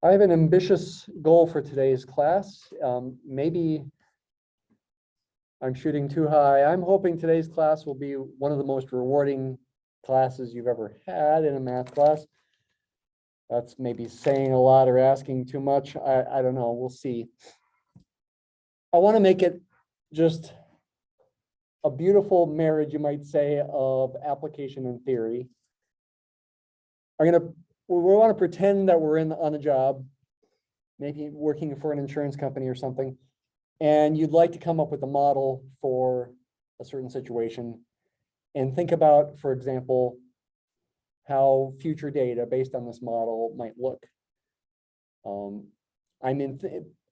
I have an ambitious goal for today's class. Maybe I'm shooting too high. I'm hoping today's class will be one of the most rewarding classes you've ever had in a math class. That's maybe saying a lot or asking too much. I don't know. We'll see. I want to make it just a beautiful marriage, you might say, of application and theory. We want to pretend that we're on a job, maybe working for an insurance company or something, and you'd like to come up with a model for a certain situation and think about, for example, how future data based on this model might look.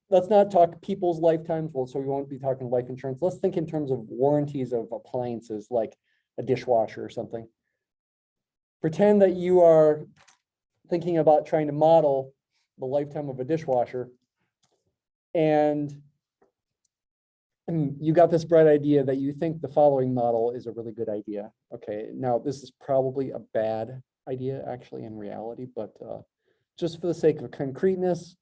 Let's not talk people's lifetimes, well, so we won't be talking life insurance. Let's think in terms of warranties of appliances like a dishwasher or something. Pretend that you are thinking about trying to model the lifetime of a dishwasher, and you got this bright idea that you think the following model is a really good idea. Okay, now this is probably a bad idea actually in reality, but just for the sake of concreteness,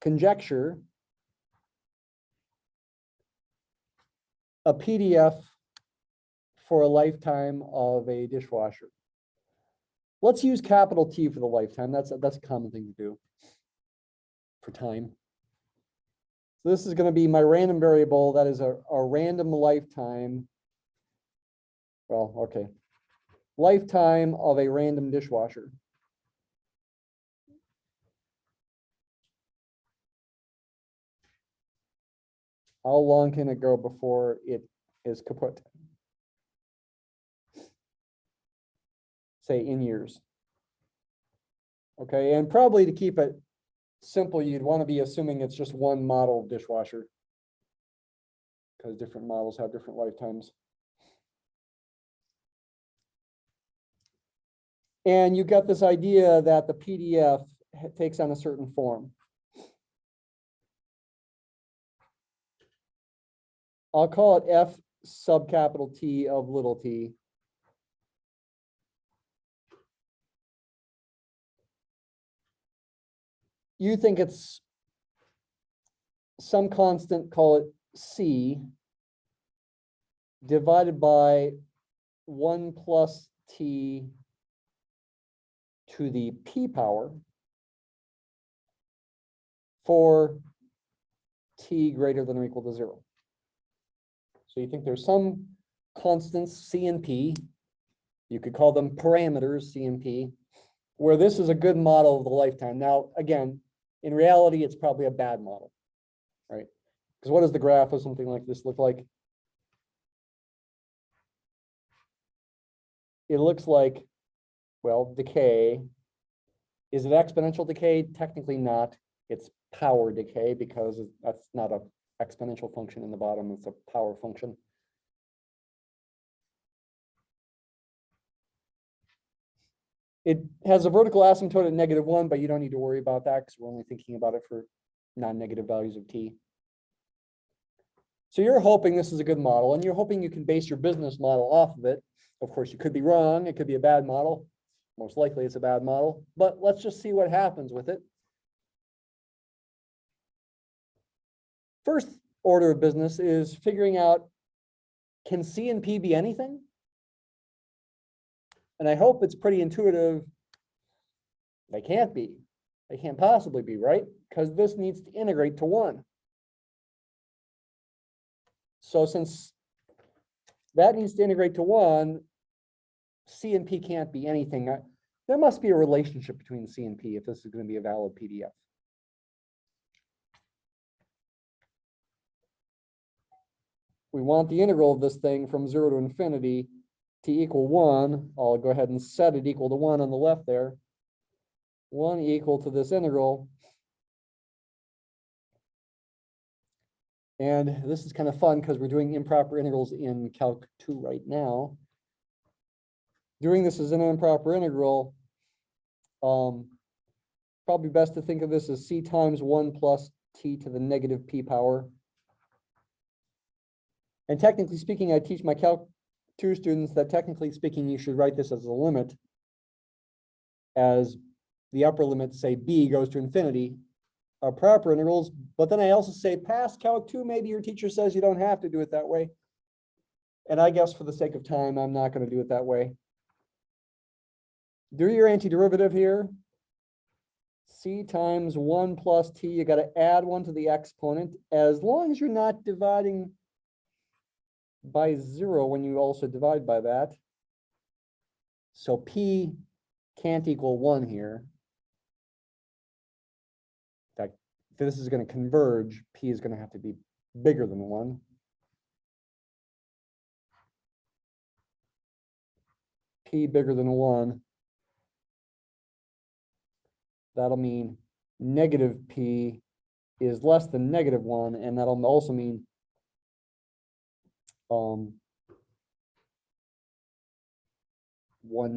conjecture a PDF for a lifetime of a dishwasher. Let's use capital T for the lifetime. That's a common thing to do for time. So this is going to be my random variable. That is a random lifetime. Well, okay. Lifetime of a random dishwasher. How long can it go before it is kaput? Say in years. Okay, and probably to keep it simple, you'd want to be assuming it's just one model of dishwasher, because different models have different lifetimes. And you got this idea that the PDF takes on a certain form. I'll call it F sub capital T of little t. You think it's some constant, call it C, divided by 1 plus t to the p power for t greater than or equal to 0. So you think there's some constants, C and P, you could call them parameters, C and P, where this is a good model of the lifetime. Now, again, in reality, it's probably a bad model, right? Because what does the graph of something like this look like? It looks like, well, decay. Is it exponential decay? Technically not. It's power decay because that's not an exponential function in the bottom. It's a power function. It has a vertical asymptote at -1, but you don't need to worry about that because we're only thinking about it for non-negative values of t. So you're hoping this is a good model, and you're hoping you can base your business model off of it. Of course, you could be wrong. It could be a bad model. Most likely it's a bad model, but let's just see what happens with it. First order of business is figuring out, can C and P be anything? And I hope it's pretty intuitive. They can't be. They can't possibly be, right? Because this needs to integrate to 1. So since that needs to integrate to 1, C and P can't be anything. There must be a relationship between C and P if this is going to be a valid PDF. We want the integral of this thing from 0 to infinity t equal 1. I'll go ahead and set it equal to 1 on the left there. 1 equal to this integral. And this is kind of fun because we're doing improper integrals in Calc 2 right now. Doing this as an improper integral, probably best to think of this as C times 1 plus t to the negative p power. And technically speaking, I teach my Calc 2 students that technically speaking, you should write this as a limit as the upper limit, say b goes to infinity, are proper integrals, but then I also say past Calc 2, maybe your teacher says you don't have to do it that way. And I guess for the sake of time, I'm not going to do it that way. Do your antiderivative here. C times 1 plus t, you got to add 1 to the exponent, as long as you're not dividing by 0 when you also divide by that. So p can't equal 1 here. That if this is going to converge, p is going to have to be bigger than 1. P bigger than 1. That'll mean negative p is less than negative 1, and that'll also mean 1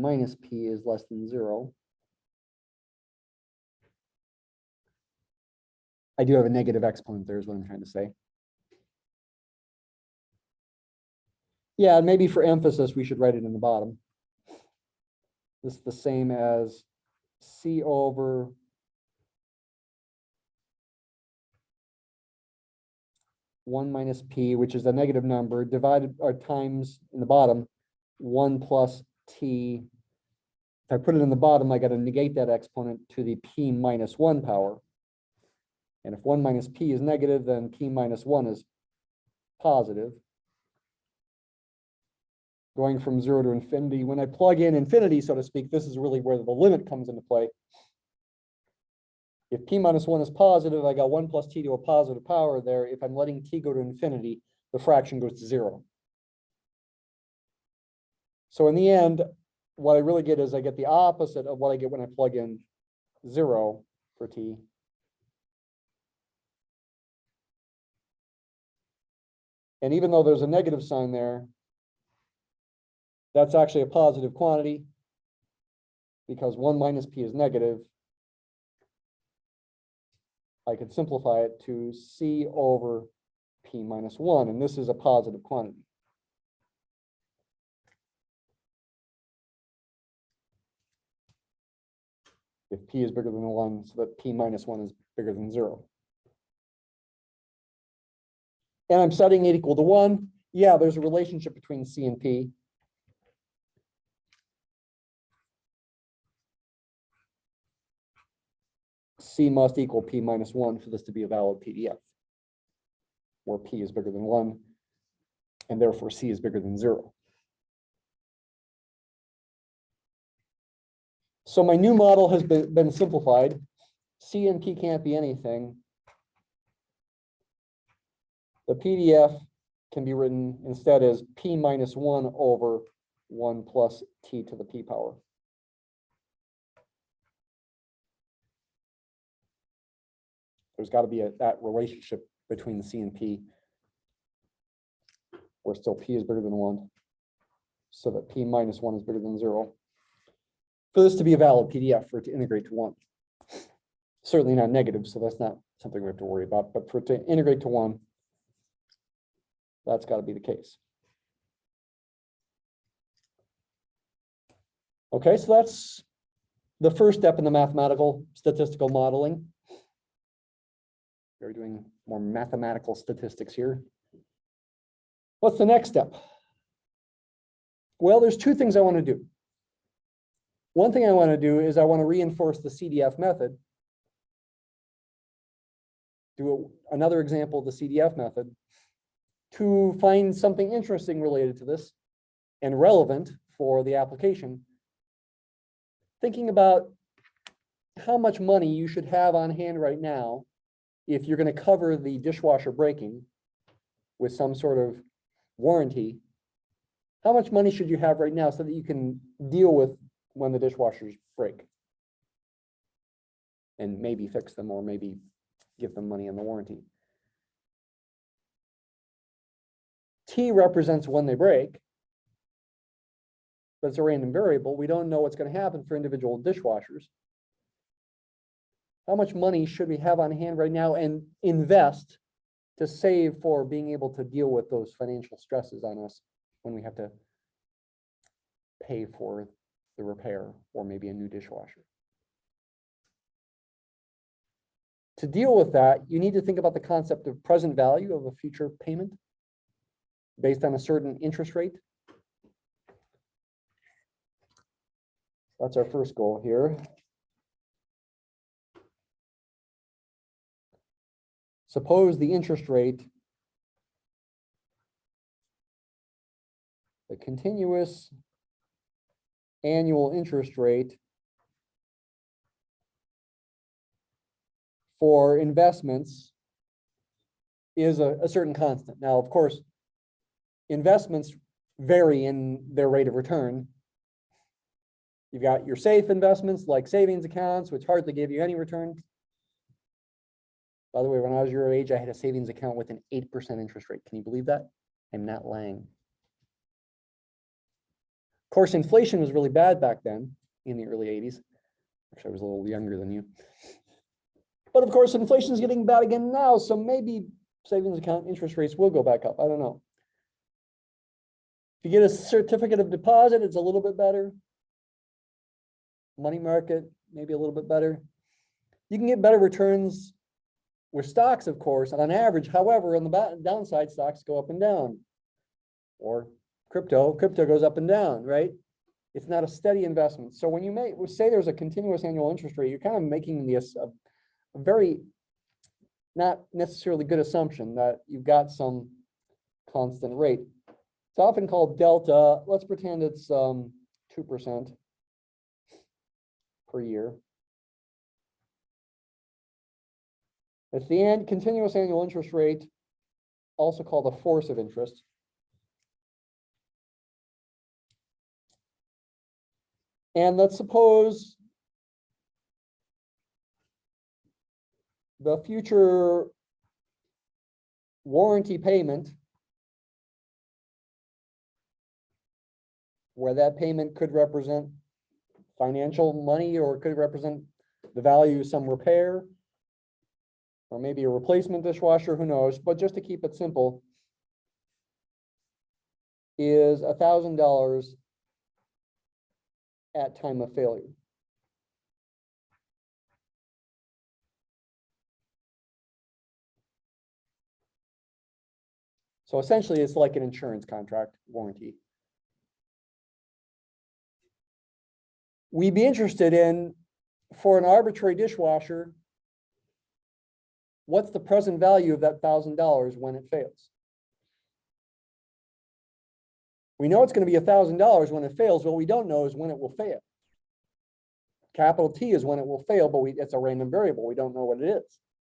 minus p is less than 0. I do have a negative exponent there is what I'm trying to say. Yeah, maybe for emphasis, we should write it in the bottom. This is the same as c over one minus p, which is a negative number, divided or times in the bottom 1 plus t. If I put it in the bottom, I got to negate that exponent to the p minus 1 power. And if 1 minus p is negative, then p minus 1 is positive. Going from 0 to infinity, when I plug in infinity, so to speak, this is really where the limit comes into play. If p minus 1 is positive, I got 1 plus t to a positive power there. If I'm letting t go to infinity, the fraction goes to 0. So in the end, what I really get is I get the opposite of what I get when I plug in 0 for t. And even though there's a negative sign there, that's actually a positive quantity because 1 minus p is negative. I could simplify it to c over p minus 1, and this is a positive quantity. If p is bigger than 1, so that p minus 1 is bigger than 0. And I'm setting it equal to 1. Yeah, there's a relationship between c and p. C must equal p minus 1 for this to be a valid PDF, where p is bigger than 1, and therefore c is bigger than 0. So my new model has been simplified. C and p can't be anything. The PDF can be written instead as p minus 1 over 1 plus t to the p power. There's got to be that relationship between c and p, where still p is bigger than 1, so that p minus 1 is bigger than 0. For this to be a valid PDF, for it to integrate to 1. Certainly not negative, so that's not something we have to worry about, but for it to integrate to 1, that's got to be the case. Okay, so that's the first step in the mathematical statistical modeling. We're doing more mathematical statistics here. What's the next step? Well, there's two things I want to do. One thing I want to do is I want to reinforce the CDF method. Do another example of the CDF method to find something interesting related to this and relevant for the application. Thinking about how much money you should have on hand right now if you're going to cover the dishwasher breaking with some sort of warranty. How much money should you have right now so that you can deal with when the dishwashers break and maybe fix them or maybe give them money on the warranty? T represents when they break, but it's a random variable. We don't know what's going to happen for individual dishwashers. How much money should we have on hand right now and invest to save for being able to deal with those financial stresses on us when we have to pay for the repair or maybe a new dishwasher? to deal with that, you need to think about the concept of present value of a future payment based on a certain interest rate. That's our first goal here. Suppose the interest rate, the continuous annual interest rate for investments is a certain constant. Now, of course, investments vary in their rate of return. You've got your safe investments like savings accounts, which hardly give you any return. By the way, when I was your age, I had a savings account with an 8% interest rate. Can you believe that? I'm not lying. Of course, inflation was really bad back then in the early 80s. Actually, I was a little younger than you. But of course, inflation is getting bad again now, so maybe savings account interest rates will go back up. I don't know. If you get a certificate of deposit, it's a little bit better. Money market, maybe a little bit better. You can get better returns with stocks, of course, on average. However, on the downside, stocks go up and down. Or crypto goes up and down, right? It's not a steady investment. So when you say there's a continuous annual interest rate, you're kind of making this a very not necessarily good assumption that you've got some constant rate. It's often called delta. Let's pretend it's 2% per year. It's the continuous annual interest rate, also called the force of interest. And let's suppose the future warranty payment, where that payment could represent financial money or it could represent the value of some repair, or maybe a replacement dishwasher, who knows, but just to keep it simple, is $1,000 at time of failure. So essentially, it's like an insurance contract warranty. We'd be interested in, for an arbitrary dishwasher, what's the present value of that $1,000 when it fails? We know it's going to be $1,000 when it fails. What we don't know is when it will fail. Capital T is when it will fail, but it's a random variable. We don't know what it is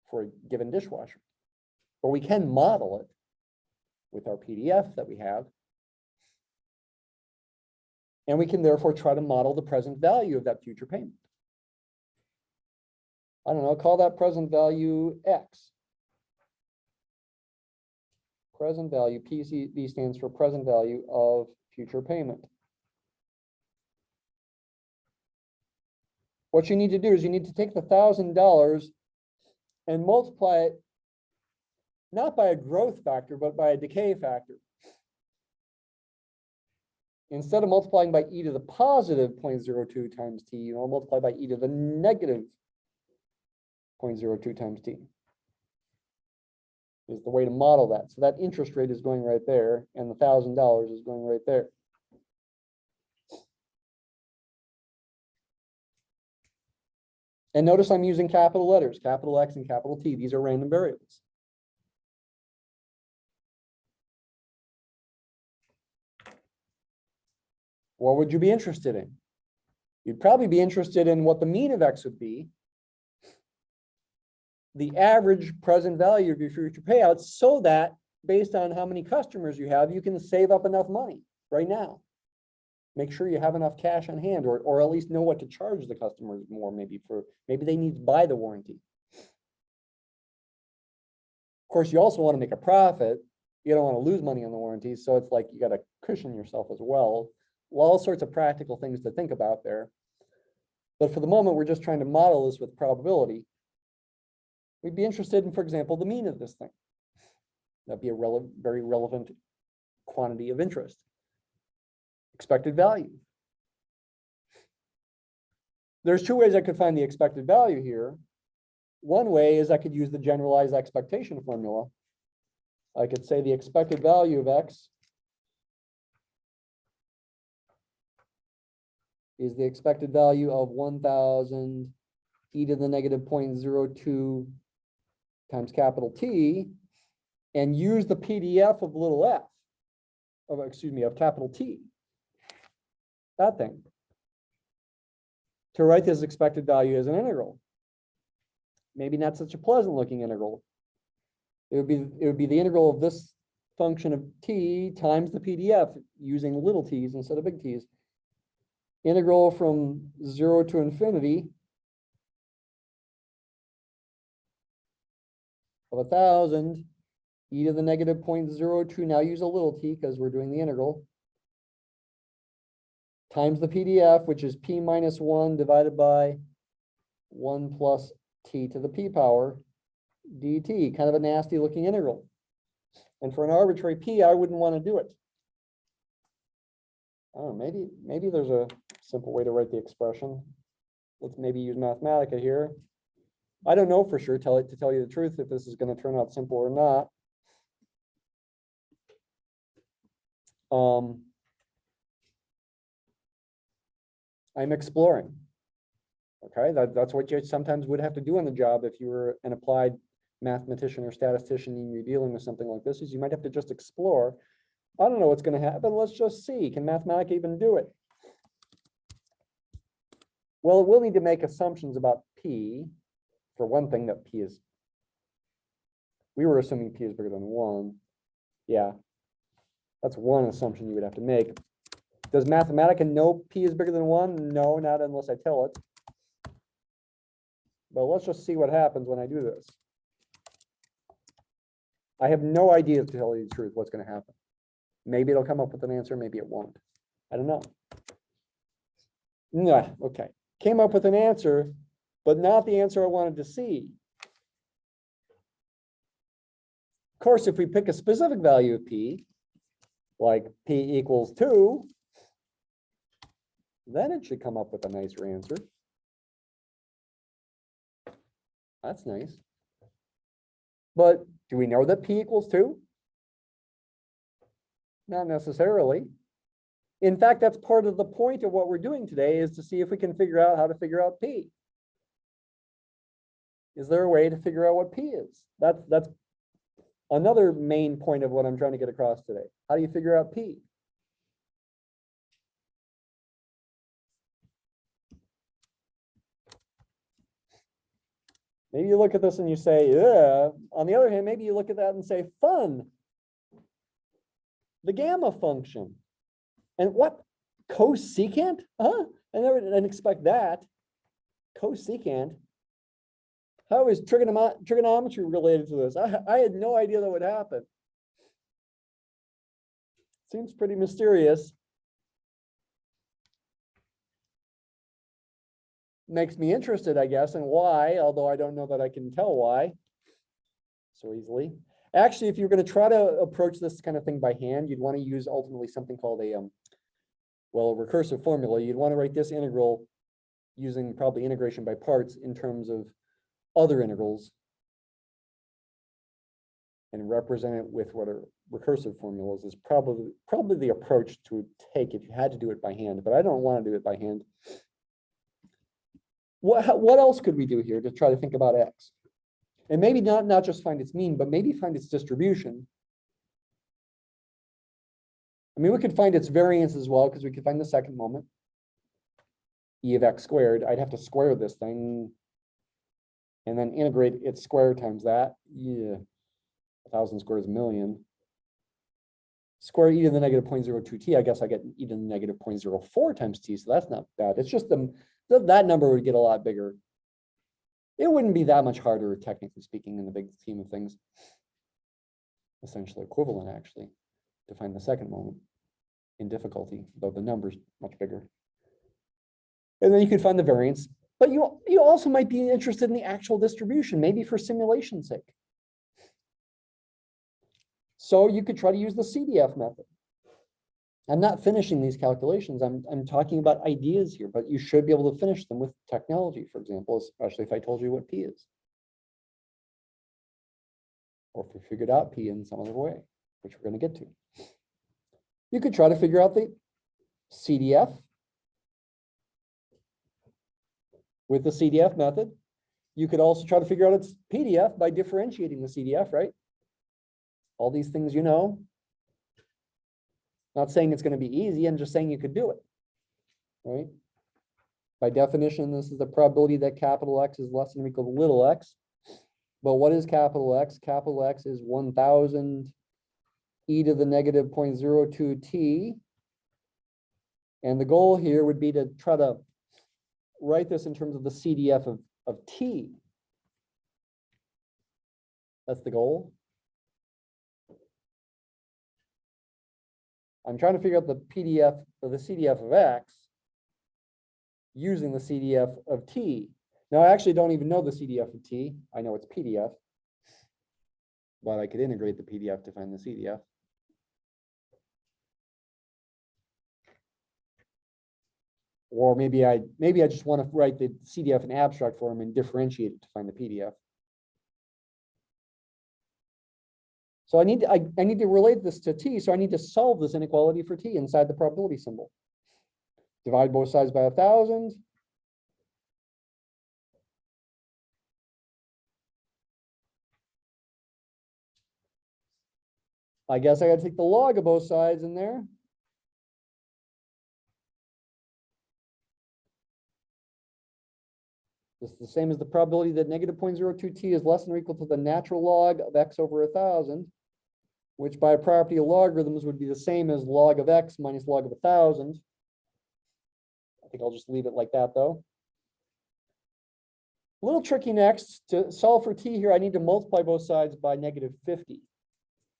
for a given dishwasher. But we can model it with our PDF that we have. And we can therefore try to model the present value of that future payment. I don't know, call that present value X. Present value, PCV stands for present value of future payment. What you need to do is you need to take the $1,000 and multiply it not by a growth factor, but by a decay factor. Instead of multiplying by e to the positive 0.02 times t, you will multiply by e to the negative 0.02 times t. Is the way to model that. So that interest rate is going right there, and the $1,000 is going right there. And notice I'm using capital letters, capital X and capital T. These are random variables. What would you be interested in? You'd probably be interested in what the mean of X would be, the average present value of your future payouts, so that based on how many customers you have, you can save up enough money right now. Make sure you have enough cash on hand, or at least know what to charge the customers more, maybe they need to buy the warranty. Of course, you also want to make a profit. You don't want to lose money on the warranty, so it's like you got to cushion yourself as well. All sorts of practical things to think about there. But for the moment, we're just trying to model this with probability. We'd be interested in, for example, the mean of this thing. That'd be a very relevant quantity of interest. Expected value. There's two ways I could find the expected value here. one way is I could use the generalized expectation formula. I could say the expected value of X is the expected value of 1,000 e to the negative 0.02 times capital T, and use the PDF of little f, of capital T, that thing, to write this expected value as an integral. Maybe not such a pleasant looking integral. It would be the integral of this function of T times the PDF using little t's instead of big T's. Integral from 0 to infinity of 1,000 e to the negative 0.02. Now use a little t because we're doing the integral. Times the PDF, which is p minus 1 divided by 1 plus t to the p power dt. Kind of a nasty looking integral. And for an arbitrary p, I wouldn't want to do it. Oh, maybe there's a simple way to write the expression. Let's maybe use Mathematica here. I don't know for sure, to tell you the truth, if this is going to turn out simple or not. I'm exploring. Okay, that's what you sometimes would have to do on the job if you were an applied mathematician or statistician and you're dealing with something like this, is you might have to just explore. I don't know what's going to happen. Let's just see. Can Mathematica even do it? Well, it will need to make assumptions about P. For one thing, that P is, we were assuming P is bigger than 1. Yeah, that's one assumption you would have to make. Does Mathematica know P is bigger than 1? No, not unless I tell it. But let's just see what happens when I do this. I have no idea, to tell you the truth, what's going to happen. Maybe it'll come up with an answer, maybe it won't. I don't know. Nah, okay. Came up with an answer, but not the answer I wanted to see. Of course, if we pick a specific value of P, like P equals 2, then it should come up with a nicer answer. That's nice. But do we know that P equals 2? Not necessarily. In fact, that's part of the point of what we're doing today, is to see if we can figure out how to figure out P. Is there a way to figure out what P is? That's another main point of what I'm trying to get across today. How do you figure out P? Maybe you look at this and you say, yeah. On the other hand, maybe you look at that and say, fun. The gamma function. And what? Cosecant? Huh? I never didn't expect that. Cosecant. How is trigonometry related to this? I had no idea that would happen. Seems pretty mysterious. Makes me interested, I guess, and why, although I don't know that I can tell why so easily. Actually, if you're going to try to approach this kind of thing by hand, you'd want to use ultimately something called a recursive formula. You'd want to write this integral using probably integration by parts in terms of other integrals and represent it with what are recursive formulas is probably the approach to take if you had to do it by hand, but I don't want to do it by hand. What else could we do here to try to think about X? And maybe not just find its mean, but maybe find its distribution. I mean, we could find its variance as well, because we could find the second moment, e of x squared. I'd have to square this thing and then integrate its square times that. Yeah, 1,000 squared is a million. Square e to the negative 0.02 t, I guess I get e to the negative 0.04 times t, so that's not bad. It's just that number would get a lot bigger. It wouldn't be that much harder, technically speaking, in the big scheme of things. Essentially equivalent, actually, to find the second moment in difficulty, though the number's much bigger. And then you could find the variance, but you also might be interested in the actual distribution, maybe for simulation's sake. So you could try to use the CDF method. I'm not finishing these calculations. I'm talking about ideas here, but you should be able to finish them with technology, for example, especially if I told you what P is. or if we figured out P in some other way, which we're going to get to. You could try to figure out the CDF with the CDF method. You could also try to figure out its PDF by differentiating the CDF, right? All these things you know. Not saying it's going to be easy, I'm just saying you could do it, right? By definition, this is the probability that capital X is less than or equal to little x. But what is capital X? Capital X is 1000 e to the negative 0.02 t. And the goal here would be to try to write this in terms of the CDF of t. That's the goal. I'm trying to figure out the PDF or the CDF of x using the CDF of t. Now, I actually don't even know the CDF of t. I know it's PDF, but I could integrate the PDF to find the CDF. Or maybe I just want to write the CDF in abstract form and differentiate it to find the PDF. So I need to relate this to t, so I need to solve this inequality for t inside the probability symbol. Divide both sides by 1000. I guess I got to take the log of both sides in there. This is the same as the probability that negative 0.02 t is less than or equal to the natural log of x over 1000, which by a property of logarithms would be the same as log of x minus log of 1000. I think I'll just leave it like that, though. A little tricky next. To solve for t here, I need to multiply both sides by negative 50,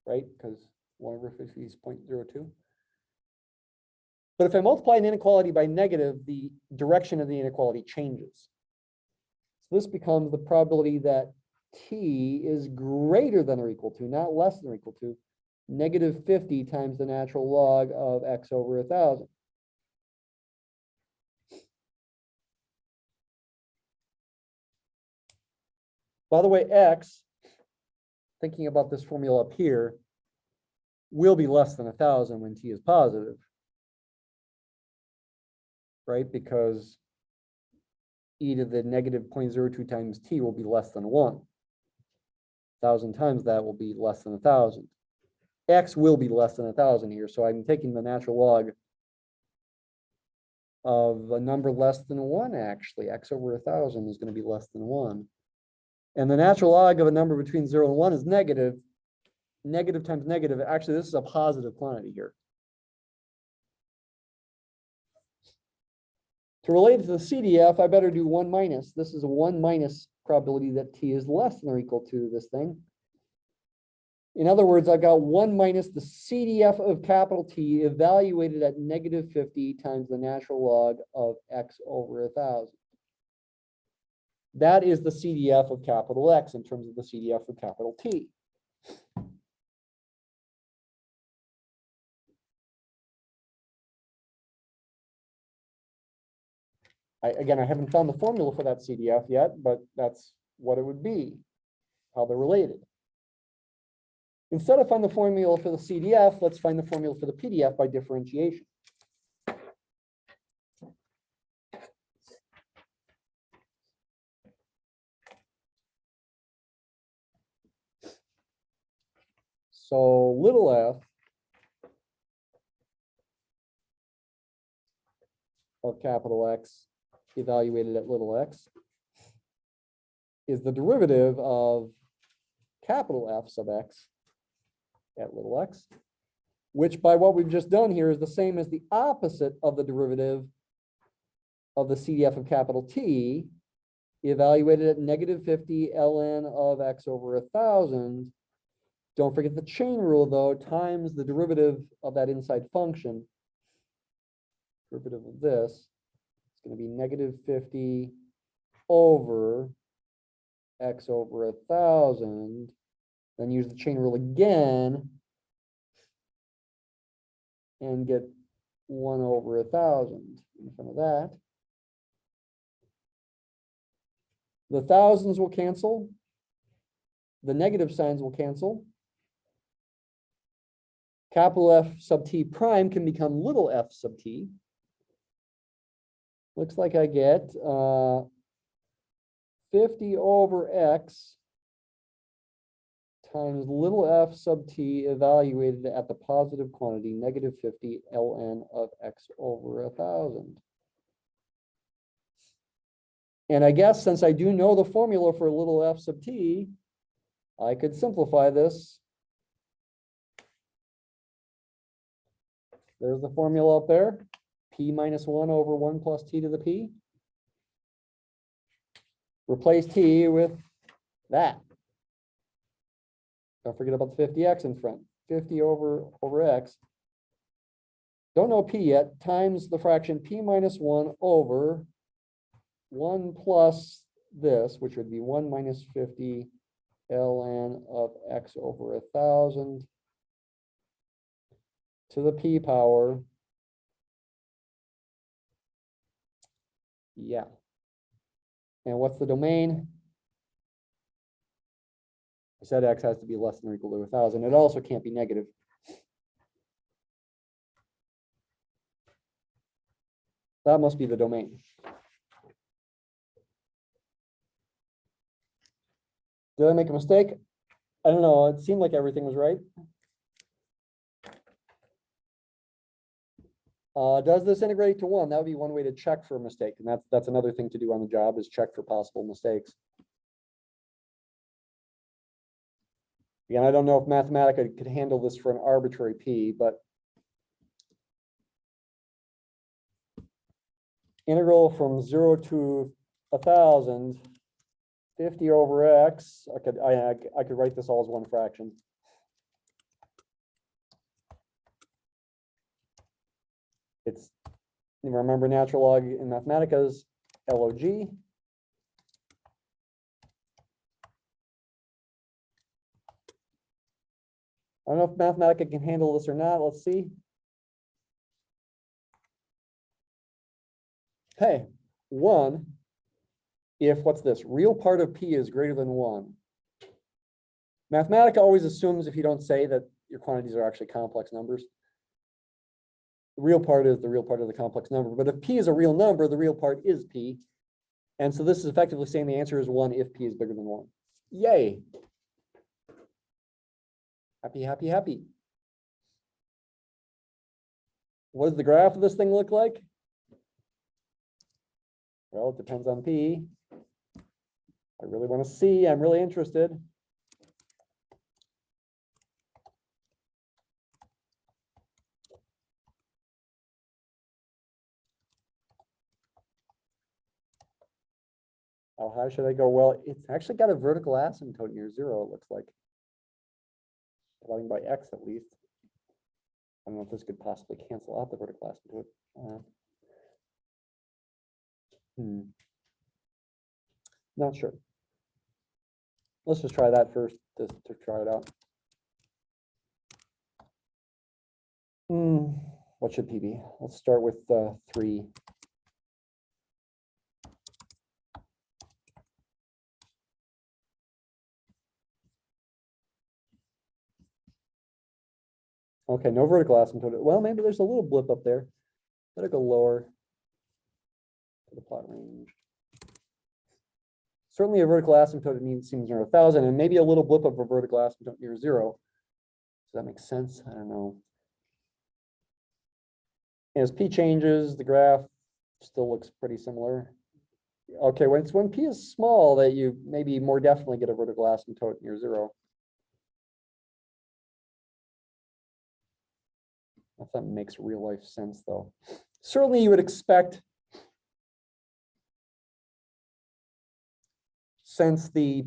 right? Because 1 over 50 is 0.02. But if I multiply an inequality by negative, the direction of the inequality changes. So this becomes the probability that t is greater than or equal to, not less than or equal to, negative 50 times the natural log of x over 1000. By the way, x, thinking about this formula up here, will be less than 1000 when t is positive, right? Because e to the negative 0.02 times t will be less than 1. 1000 times that will be less than 1000. X will be less than 1000 here, so I'm taking the natural log of a number less than 1, actually. X over 1000 is going to be less than 1. And the natural log of a number between 0 and 1 is negative. Negative times negative. Actually, this is a positive quantity here. To relate to the CDF, I better do 1 minus. This is a 1 minus probability that t is less than or equal to this thing. In other words, I've got 1 minus the CDF of capital T evaluated at negative 50 times the natural log of x over 1000. That is the CDF of capital X in terms of the CDF of capital T. Again, I haven't found the formula for that CDF yet, but that's what it would be, how they're related. Instead of finding the formula for the CDF, let's find the formula for the PDF by differentiation. So little f of capital X evaluated at little x is the derivative of capital F sub x at little x, which by what we've just done here is the same as the opposite of the derivative of the CDF of capital T evaluated at negative 50 ln of x over 1000. Don't forget the chain rule, though, times the derivative of that inside function. Derivative of this is going to be negative 50 over x over 1000. Then use the chain rule again and get 1 over 1000 in front of that. The thousands will cancel. the negative signs will cancel. Capital F sub t prime can become little f sub t. Looks like I get 50 over x times little f sub t evaluated at the positive quantity, negative 50 ln of x over 1,000. And I guess since I do know the formula for little f sub t, I could simplify this. There's the formula up there. P minus 1 over 1 plus t to the p. Replace t with that. Don't forget about the 50x in front. 50 over x. Don't know p yet. Times the fraction p minus 1 over 1 plus this, which would be 1 minus 50 ln of x over 1,000 to the p power. Yeah. And what's the domain? I said x has to be less than or equal to 1,000. It also can't be negative. That must be the domain. Did I make a mistake? I don't know. It seemed like everything was right. Does this integrate to 1? That would be one way to check for a mistake. And that's another thing to do on the job, is check for possible mistakes. Again, I don't know if Mathematica could handle this for an arbitrary p, but integral from 0 to 1,000, 50 over x. I could write this all as one fraction. It's, you remember natural log in Mathematica is log. I don't know if Mathematica can handle this or not. Let's see. Hey, 1, if what's this? Real part of p is greater than 1. Mathematica always assumes if you don't say that your quantities are actually complex numbers. The real part is the real part of the complex number. But if p is a real number, the real part is p. And so this is effectively saying the answer is 1 if p is bigger than 1. Yay. Happy, happy, happy. What does the graph of this thing look like? Well, it depends on p. I really want to see. I'm really interested. How high should I go? Well, it's actually got a vertical asymptote near 0, it looks like. Dividing by x at least. I don't know if this could possibly cancel out the vertical asymptote. Not sure. Let's just try that first to try it out. What should p be? Let's start with 3. Okay, no vertical asymptote. Well, maybe there's a little blip up there. Better go lower to the plot range. Certainly a vertical asymptote seems near 1,000, and maybe a little blip of a vertical asymptote near 0. Does that make sense? I don't know. As p changes, the graph still looks pretty similar. Okay, when p is small, that you maybe more definitely get a vertical asymptote near 0. If that makes real life sense, though. Certainly you would expect, since the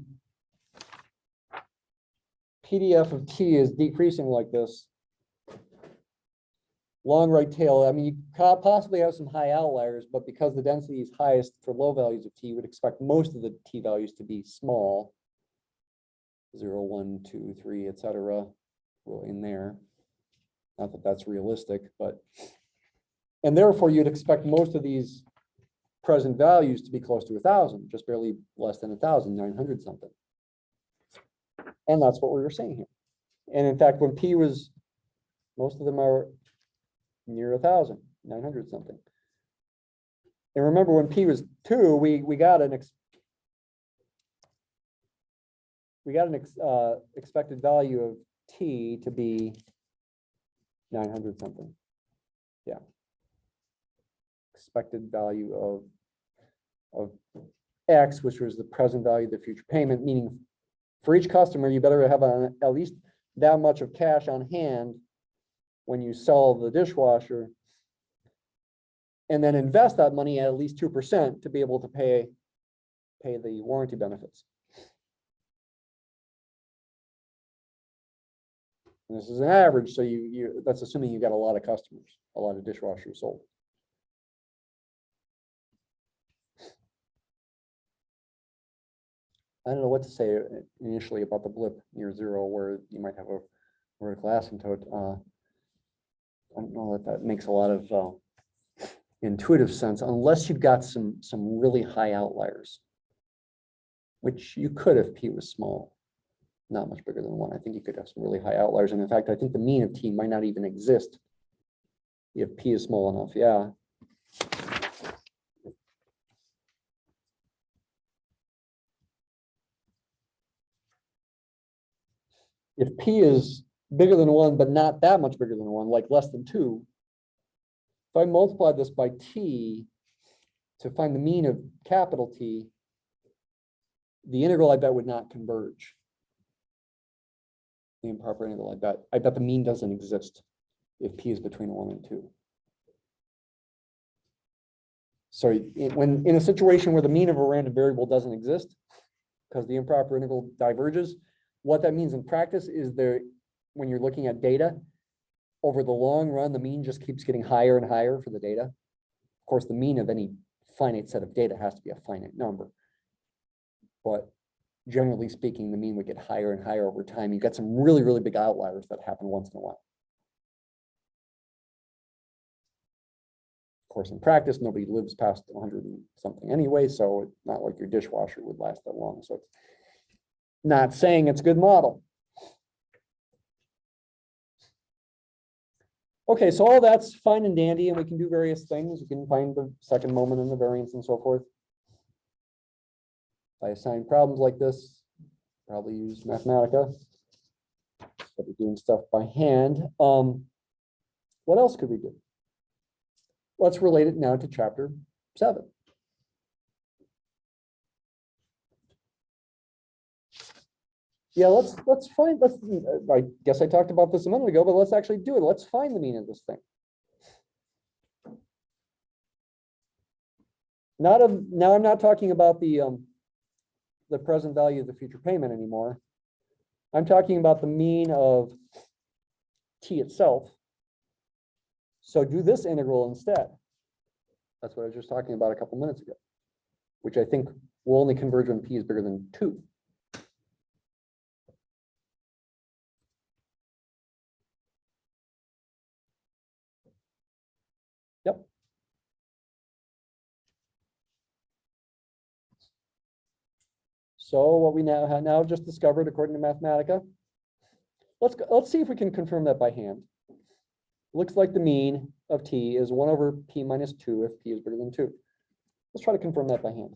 PDF of t is decreasing like this, long right tail, I mean, you could possibly have some high outliers, but because the density is highest for low values of t, you would expect most of the t values to be small. 0, 1, 2, 3, etc. in there. Not that that's realistic, but, and therefore you'd expect most of these present values to be close to 1,000, just barely less than 1,000, 900 something. And that's what we were saying here. And in fact, when P was, most of them are near 1,000, 900 something. And remember, when P was 2, we got an expected value of T to be 900 something. Yeah. Expected value of X, which was the present value of the future payment, meaning for each customer, you better have at least that much of cash on hand when you sell the dishwasher, and then invest that money at least 2% to be able to pay the warranty benefits. And this is an average, so that's assuming you got a lot of customers, a lot of dishwashers sold. I don't know what to say initially about the blip near 0, where you might have a vertical asymptote. I don't know that makes a lot of intuitive sense, unless you've got some really high outliers, which you could if P was small, not much bigger than 1. I think you could have some really high outliers, and in fact, I think the mean of T might not even exist if P is small enough. Yeah. If P is bigger than 1, but not that much bigger than 1, like less than 2, if I multiply this by T to find the mean of capital T, the integral, I bet, would not converge. The improper integral, I bet the mean doesn't exist if P is between 1 and 2. So when in a situation where the mean of a random variable doesn't exist, because the improper integral diverges, what that means in practice is when you're looking at data, over the long run, the mean just keeps getting higher and higher for the data. Of course, the mean of any finite set of data has to be a finite number. But generally speaking, the mean would get higher and higher over time. You get some really, really big outliers that happen once in a while. Of course, in practice, nobody lives past 100 and something anyway, so it's not like your dishwasher would last that long. So it's not saying it's a good model. Okay, so all that's fine and dandy, and we can do various things. You can find the second moment and the variance and so forth. If I assign problems like this, probably use Mathematica. Instead of doing stuff by hand. What else could we do? Let's relate it now to chapter 7. Yeah, let's I guess I talked about this a minute ago, but let's actually do it. Let's find the mean of this thing. Now I'm not talking about the present value of the future payment anymore. I'm talking about the mean of T itself. So do this integral instead. That's what I was just talking about a couple minutes ago, which I think will only converge when P is bigger than 2. Yep. So what we now just discovered, according to Mathematica, let's see if we can confirm that by hand. Looks like the mean of T is 1 over P minus 2 if P is bigger than 2. Let's try to confirm that by hand.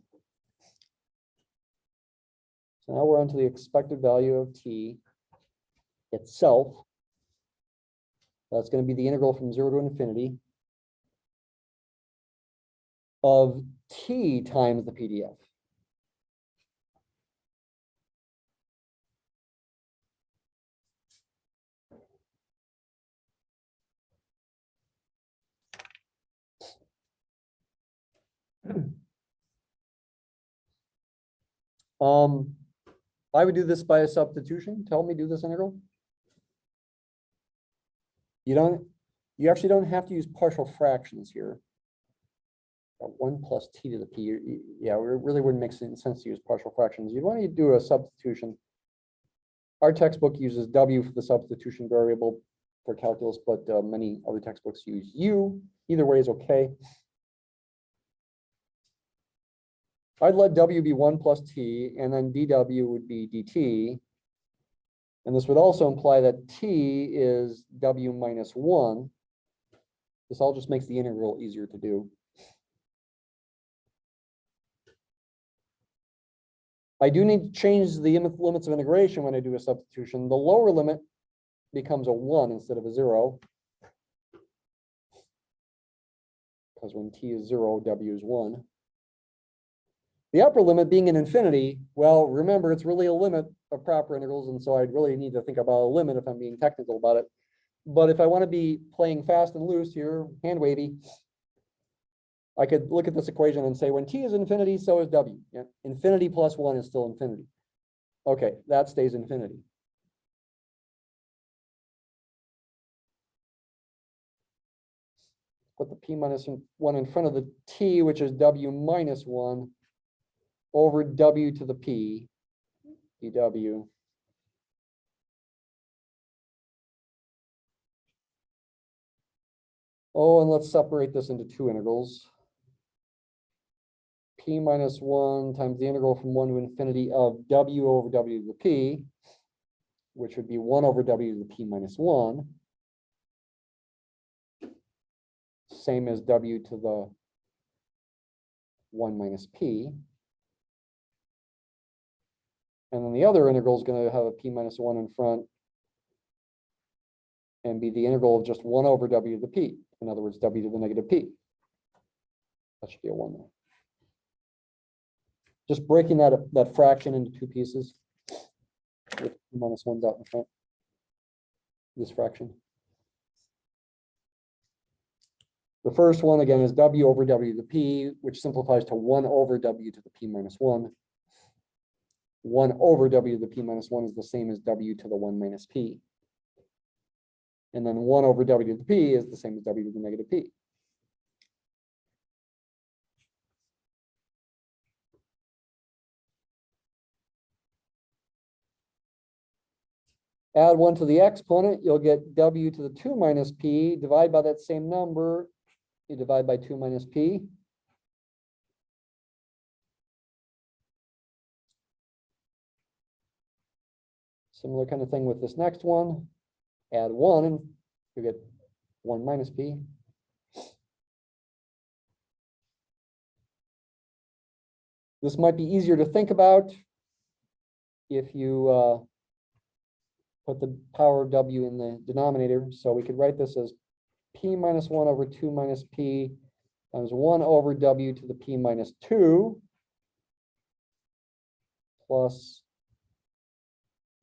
So now we're on to the expected value of T itself. That's going to be the integral from 0 to infinity of T times the PDF. I would do this by a substitution. Tell me, do this integral. You actually don't have to use partial fractions here. 1 plus T to the P. Yeah, it really wouldn't make sense to use partial fractions. You'd want to do a substitution. Our textbook uses W for the substitution variable for calculus, but many other textbooks use U. Either way is okay. I'd let W be 1 plus T, and then dW would be dt. And this would also imply that t is w minus 1. This all just makes the integral easier to do. I do need to change the limits of integration when I do a substitution. The lower limit becomes a 1 instead of a 0. Because when t is 0, w is 1. The upper limit being an infinity, well, remember, it's really a limit of proper integrals, and so I'd really need to think about a limit if I'm being technical about it. But if I want to be playing fast and loose here, hand wavy, I could look at this equation and say when t is infinity, so is w. Yeah? Infinity plus 1 is still infinity. Okay, that stays infinity. Put the p minus 1 in front of the t, which is w minus 1, over w to the p, dw. Oh, and let's separate this into two integrals. P minus 1 times the integral from 1 to infinity of w over w to the p, which would be 1 over w to the p minus 1. Same as w to the 1 minus p. And then the other integral is going to have a p minus 1 in front and be the integral of just 1 over w to the p. In other words, w to the negative p. That should be a 1 there. Just breaking that fraction into two pieces with p minus 1's out in front. This fraction. The first one, again, is w over w to the p, which simplifies to 1 over w to the p minus 1. 1 over w to the p minus 1 is the same as w to the 1 minus p. And then 1 over w to the p is the same as w to the negative p. Add 1 to the exponent, you'll get w to the 2 minus p. Divide by that same number, you divide by 2 minus p. Similar kind of thing with this next one. Add 1, and you get 1 minus p. This might be easier to think about if you put the power of w in the denominator. So we could write this as p minus 1 over 2 minus p times 1 over w to the p minus 2 plus,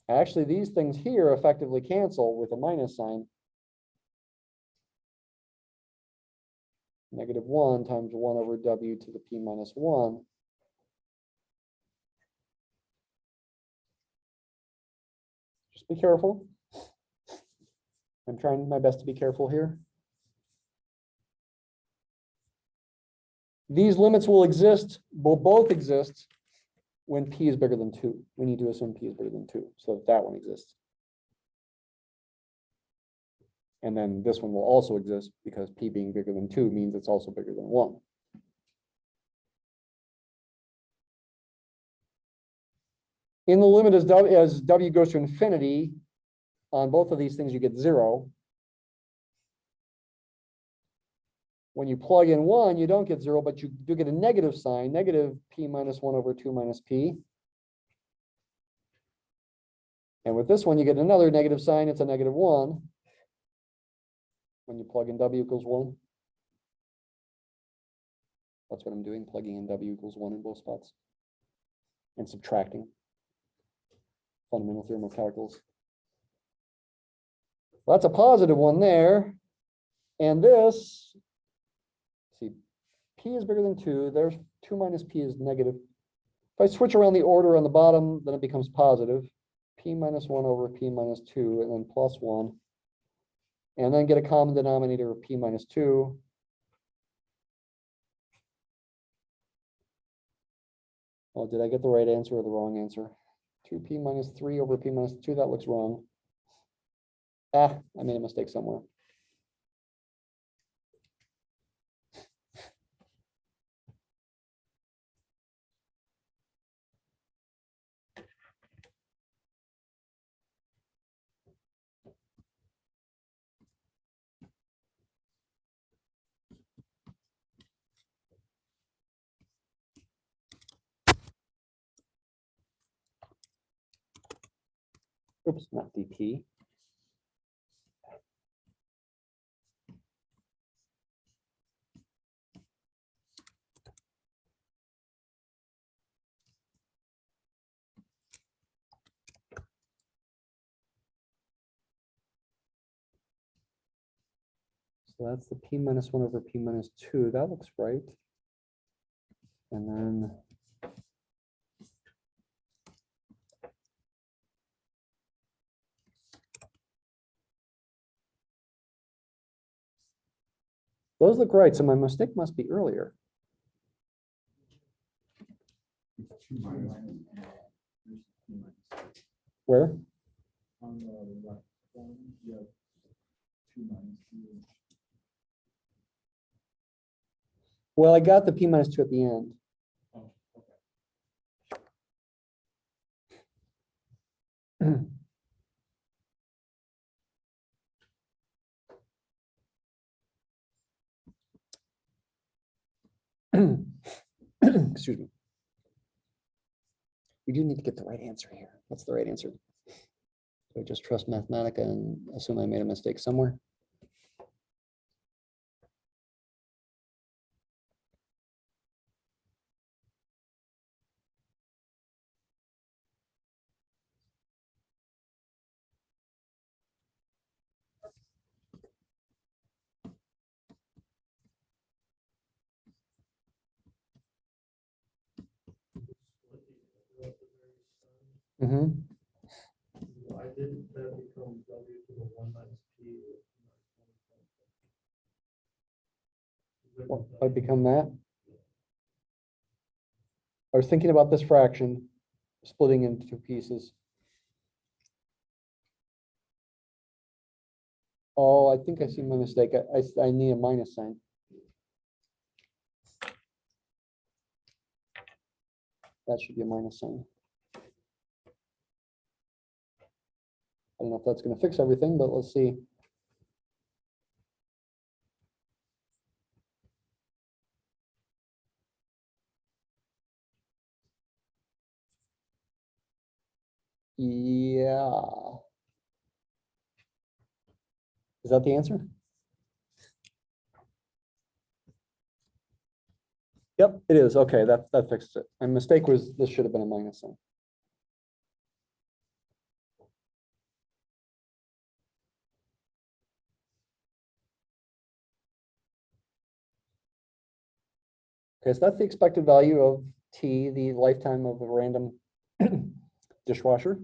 actually these things here effectively cancel with a minus sign. Negative 1 times 1 over w to the p minus 1. Just be careful. I'm trying my best to be careful here. These limits will both exist when p is bigger than 2. We need to assume p is bigger than 2, so that one exists. And then this one will also exist because p being bigger than 2 means it's also bigger than 1. In the limit as w goes to infinity, on both of these things you get 0. When you plug in 1, you don't get 0, but you do get a negative sign, negative p minus 1 over 2 minus p. And with this one, you get another negative sign, it's a negative 1. When you plug in w equals 1. That's what I'm doing, plugging in w equals 1 in both spots. And subtracting. Fundamental theorem of calculus. Well, that's a positive one there. And this, see, p is bigger than 2. There's 2 minus p is negative. If I switch around the order on the bottom, then it becomes positive. P minus 1 over p minus 2, and then plus 1. And then get a common denominator of p minus 2. Oh, did I get the right answer or the wrong answer? 2p minus 3 over p minus 2, that looks wrong. Ah, I made a mistake somewhere. Oops, not dp. So that's the p minus 1 over p minus 2. That looks right. And then those look right, so my mistake must be earlier. Where? On the left one, you have 2 minus 2. Well, I got the p minus 2 at the end. Oh, okay. Excuse me. We do need to get the right answer here. What's the right answer? Do I just trust Mathematica and assume I made a mistake somewhere? Mm-hmm. Why didn't that become W to the 1 minus P? What might become that? I was thinking about this fraction splitting into 2 pieces. Oh, I think I see my mistake. I need a minus sign. That should be a minus sign. I don't know if that's going to fix everything, but let's see. Yeah. Is that the answer? Yep, it is. Okay, that fixed it. My mistake was this should have been a minus sign. Okay, so that's the expected value of T, the lifetime of a random dishwasher.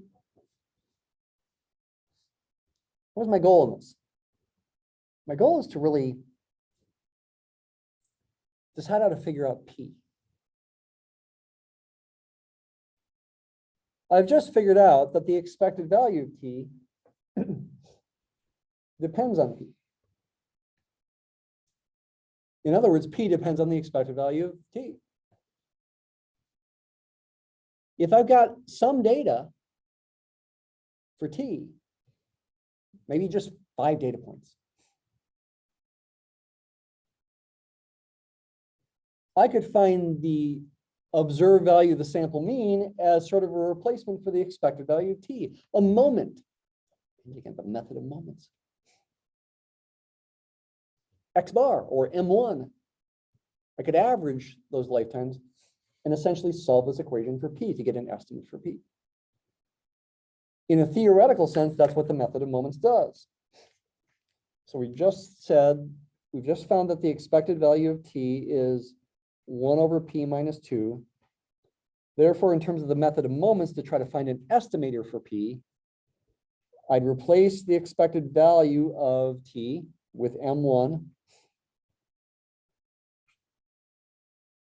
What was my goal in this? My goal is to really decide how to figure out P. I've just figured out that the expected value of T depends on P. In other words, P depends on the expected value of T. If I've got some data for T, maybe just 5 data points, I could find the observed value of the sample mean as sort of a replacement for the expected value of T, a moment. Again, the method of moments. X bar or M1. I could average those lifetimes and essentially solve this equation for P to get an estimate for P. In a theoretical sense, that's what the method of moments does. So we just said, we've just found that the expected value of T is 1 over P minus 2. Therefore, in terms of the method of moments, to try to find an estimator for P, I'd replace the expected value of T with M1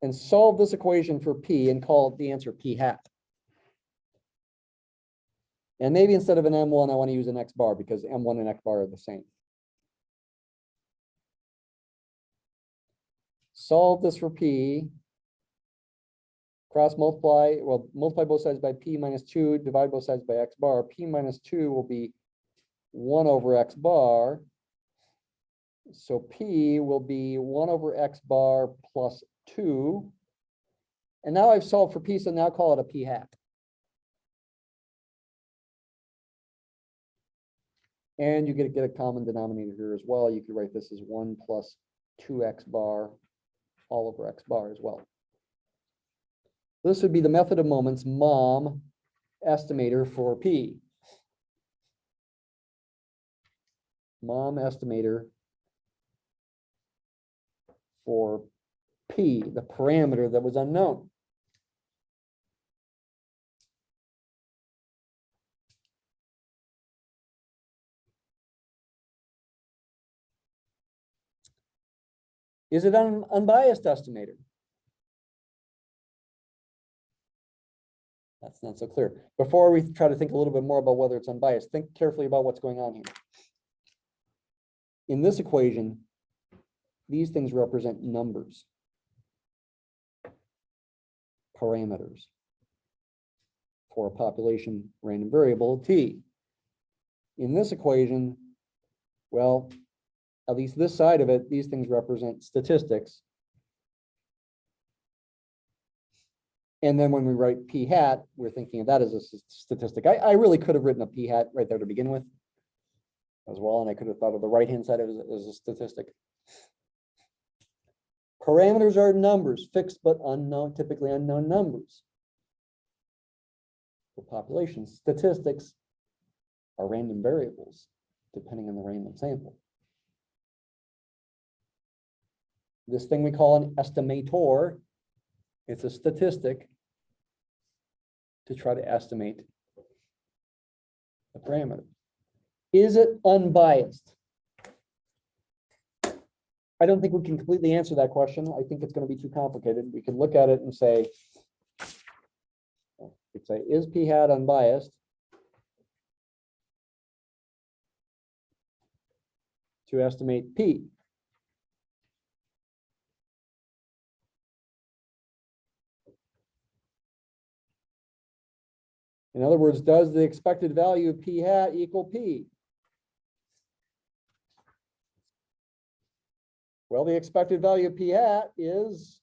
and solve this equation for P and call the answer P hat. And maybe instead of an M1, I want to use an X bar because M1 and X bar are the same. Solve this for P. Cross multiply, well, multiply both sides by P minus 2, divide both sides by X bar. P minus 2 will be 1 over X bar. So P will be 1 over X bar plus 2. And now I've solved for P, so now call it a P hat. And you get a common denominator here as well. You could write this as 1 plus 2x bar all over x bar as well. This would be the method of moments M.O.M estimator for P. M.O.M estimator for P, the parameter that was unknown. Is it an unbiased estimator? That's not so clear. Before we try to think a little bit more about whether it's unbiased, think carefully about what's going on here. In this equation, these things represent numbers, parameters for a population random variable T. In this equation, well, at least this side of it, these things represent statistics. And then when we write p hat, we're thinking of that as a statistic. I really could have written a p hat right there to begin with as well, and I could have thought of the right-hand side of it as a statistic. Parameters are numbers, fixed but unknown, typically unknown numbers. For populations, statistics are random variables, depending on the random sample. This thing we call an estimator, it's a statistic to try to estimate the parameter. Is it unbiased? I don't think we can completely answer that question. I think it's going to be too complicated. We can look at it and say, is p hat unbiased? To estimate p. In other words, does the expected value of p hat equal p? Well, the expected value of p hat is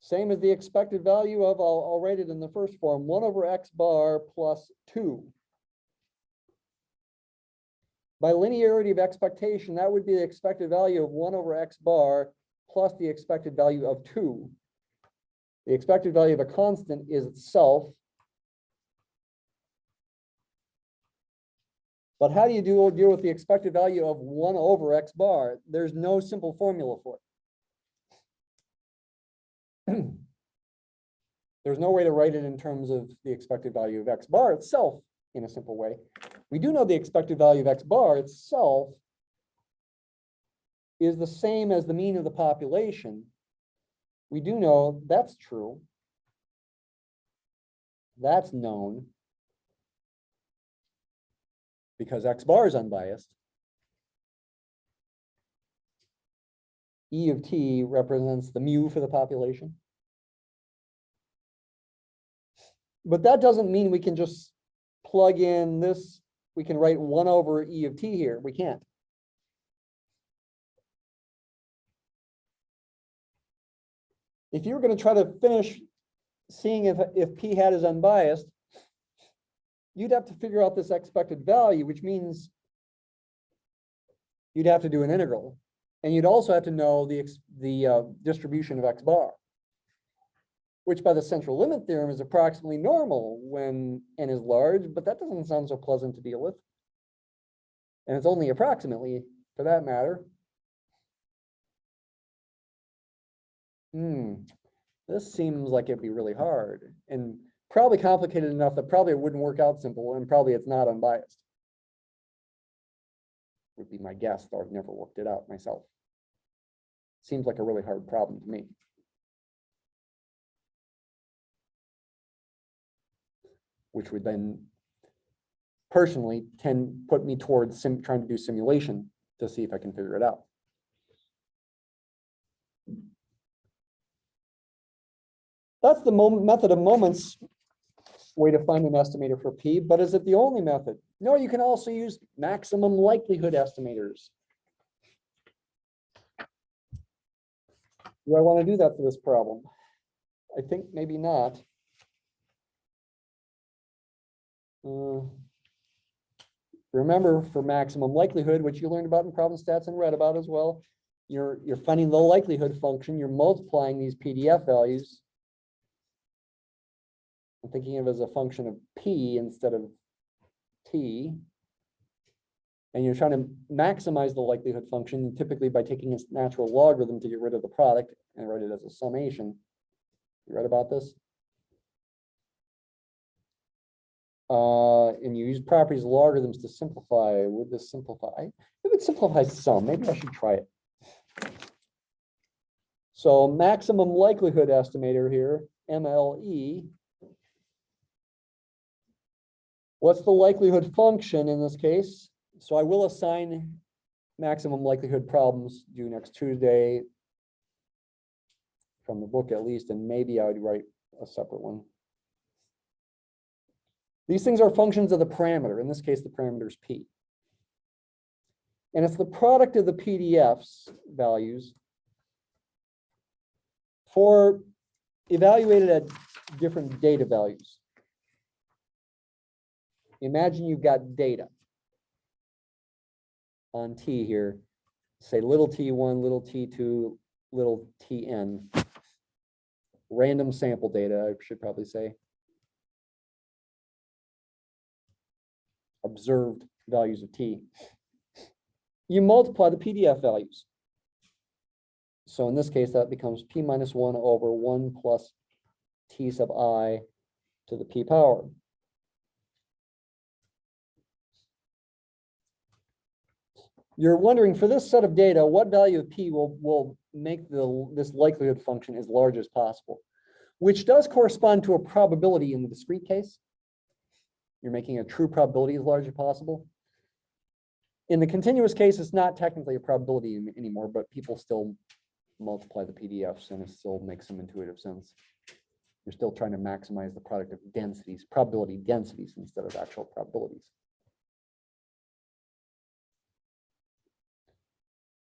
same as the expected value of, I'll write it in the first form, 1 over x bar plus 2. By linearity of expectation, that would be the expected value of 1 over x bar plus the expected value of 2. The expected value of a constant is itself. But how do you deal with the expected value of 1 over x bar? There's no simple formula for it. There's no way to write it in terms of the expected value of x bar itself in a simple way. We do know the expected value of x bar itself is the same as the mean of the population. We do know that's true. That's known, because x bar is unbiased. E of t represents the mu for the population. But that doesn't mean we can just plug in this. We can write 1 over E of t here. We can't. If you were going to try to finish seeing if p hat is unbiased, you'd have to figure out this expected value, which means you'd have to do an integral. And you'd also have to know the distribution of x bar, which by the central limit theorem is approximately normal when n is large, but that doesn't sound so pleasant to deal with. And it's only approximately, for that matter. This seems like it'd be really hard and probably complicated enough that probably it wouldn't work out simple, and probably it's not unbiased. Would be my guess, though I've never worked it out myself. Seems like a really hard problem to me. Which would then personally put me towards trying to do simulation to see if I can figure it out. That's the method of moments way to find an estimator for P, but is it the only method? No, you can also use maximum likelihood estimators. Do I want to do that for this problem? I think maybe not. Remember, for maximum likelihood, which you learned about in problem stats and read about as well, you're finding the likelihood function, you're multiplying these PDF values. I'm thinking of it as a function of P instead of T. And you're trying to maximize the likelihood function, typically by taking its natural logarithm to get rid of the product and write it as a summation. You read about this? And you use properties of logarithms to simplify. Would this simplify? It would simplify some. Maybe I should try it. So maximum likelihood estimator here, M.L.E. What's the likelihood function in this case? So I will assign maximum likelihood problems due next Tuesday from the book at least, and maybe I would write a separate one. These things are functions of the parameter. In this case, the parameter is P. And it's the product of the PDFs values for evaluated at different data values. Imagine you've got data on T here, say little t1, little t2, little tn. Random sample data, I should probably say. Observed values of T. You multiply the PDF values. So in this case, that becomes P minus 1 over 1 plus T sub I to the P power. You're wondering, for this set of data, what value of P will make this likelihood function as large as possible, which does correspond to a probability in the discrete case. You're making a true probability as large as possible. In the continuous case, it's not technically a probability anymore, but people still multiply the PDFs and it still makes some intuitive sense. You're still trying to maximize the product of densities, probability densities instead of actual probabilities.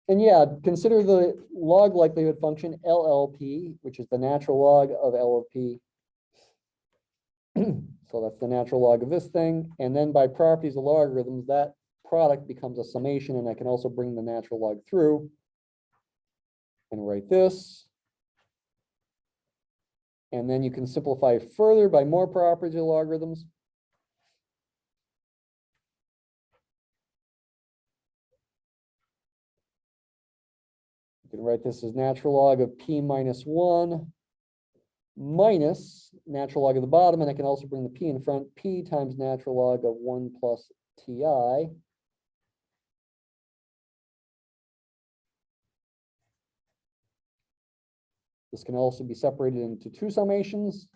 And yeah, consider the log likelihood function LLP, which is the natural log of L of P. So that's the natural log of this thing. And then by properties of logarithms, that product becomes a summation, and I can also bring the natural log through and write this. And then you can simplify further by more properties of logarithms. You can write this as natural log of P minus 1 minus natural log of the bottom, and I can also bring the P in front, P times natural log of 1 plus TI. This can also be separated into two summations.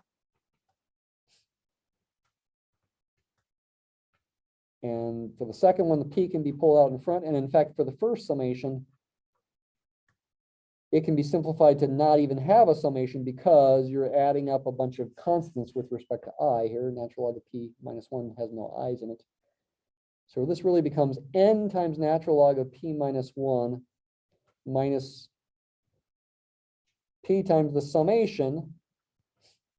And for the second one, the P can be pulled out in front. And in fact, for the first summation, it can be simplified to not even have a summation because you're adding up a bunch of constants with respect to I here. Natural log of P minus 1 has no I's in it. So this really becomes N times natural log of P minus 1 minus P times the summation.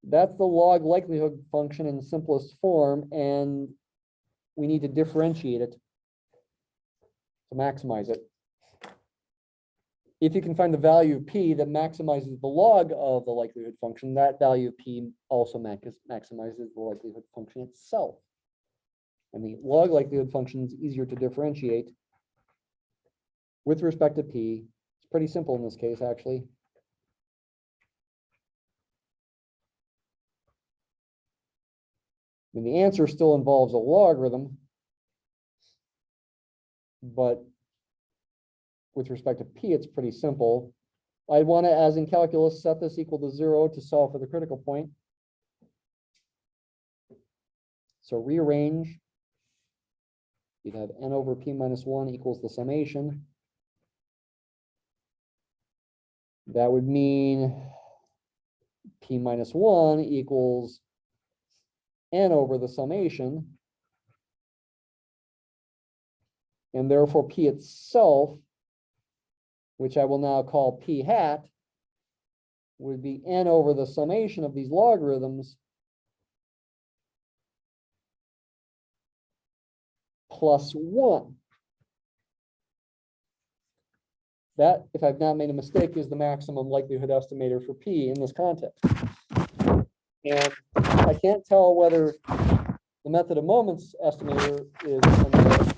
That's the log likelihood function in the simplest form, and we need to differentiate it to maximize it. If you can find the value of P that maximizes the log of the likelihood function, that value of P also maximizes the likelihood function itself. And the log likelihood function is easier to differentiate with respect to P. It's pretty simple in this case, actually. I mean, the answer still involves a logarithm, but with respect to P, it's pretty simple. I want to, as in calculus, set this equal to 0 to solve for the critical point. So rearrange. You'd have N over P minus 1 equals the summation. That would mean P minus 1 equals N over the summation. And therefore P itself, which I will now call P hat, would be N over the summation of these logarithms plus 1. That, if I've not made a mistake, is the maximum likelihood estimator for P in this context. And I can't tell whether the method of moments estimator is unbiased.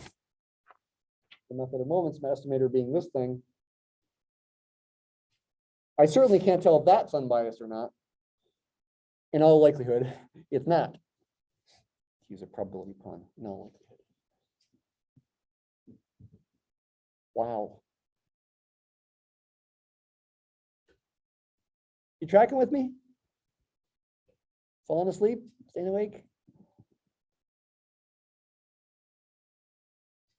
The method of moments estimator being this thing. I certainly can't tell if that's unbiased or not. In all likelihood, it's not. Use a probability pun. No likelihood. Wow. You tracking with me? Falling asleep? Staying awake?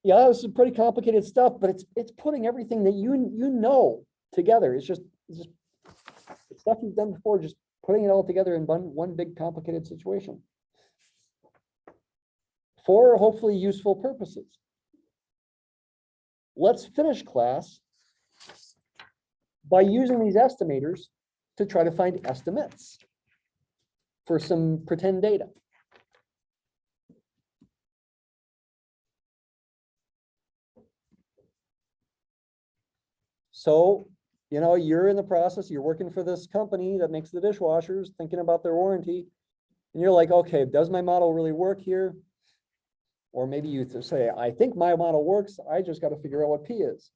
Yeah, this is pretty complicated stuff, but it's putting everything that you know together. It's just stuff you've done before, just putting it all together in one big complicated situation for hopefully useful purposes. Let's finish class by using these estimators to try to find estimates for some pretend data. So, you're in the process, you're working for this company that makes the dishwashers, thinking about their warranty, and you're like, okay, does my model really work here? Or maybe you say, I think my model works, I just got to figure out what P is.